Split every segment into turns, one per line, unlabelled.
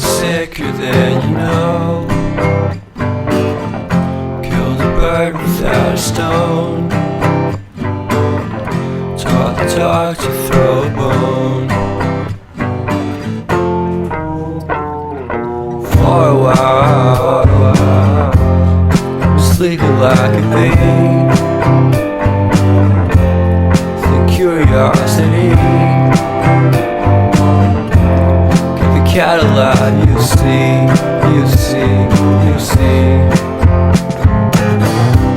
Sicker than you know. Killed a bird without a stone. Taught the dog to throw a bone. For a while, sleeping like a bee. The curiosity. Cadillac, you see.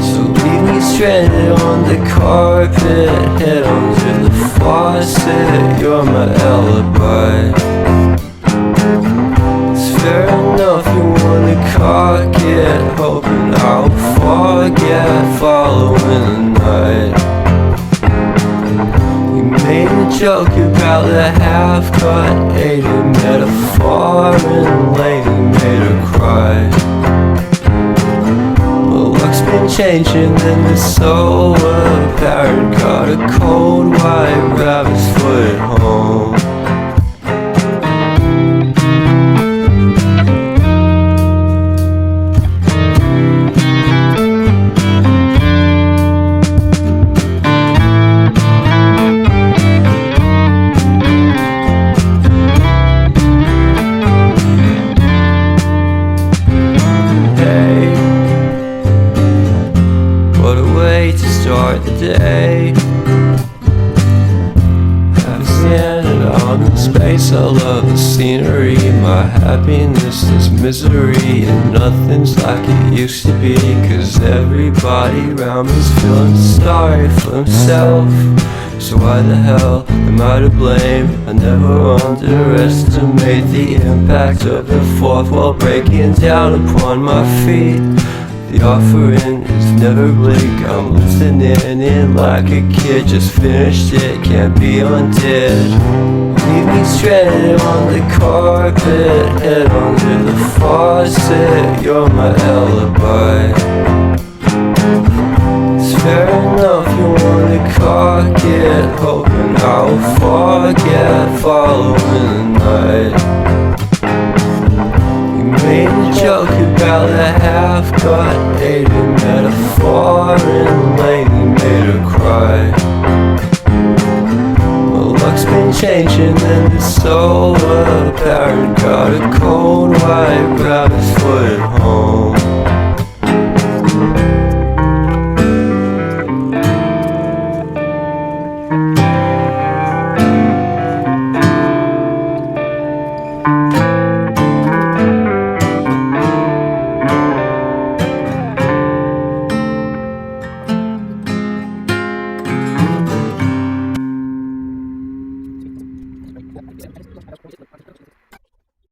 So leave me stranded on the carpet, head under the faucet. You're my alibi. It's fair enough you wanna cock it, hoping I'll forget following the night. Made a joke about the half-cut, ate a metaphor and lady made her cry. Well, luck's been changing and it's so apparent. Got a cold white rabbit's foot at home. To start the day, I've standing on in space. I love the scenery. My happiness is misery, and nothing's like it used to be. Cause everybody around me's feeling sorry for himself. So why the hell am I to blame? I never underestimate the impact of the fourth wall breaking down upon my feet. The offering is never bleak. I'm listening in like a kid. Just finished it, can't be undid. Leave me stranded on the carpet, head under the faucet. You're my alibi. It's fair enough you wanna cock it, hoping I'll forget following the night. Made a joke about the half-cut, ate a metaphor and lady made her cry. Well, luck's been changing and it's so apparent. Got a cold white rabbit's foot at home.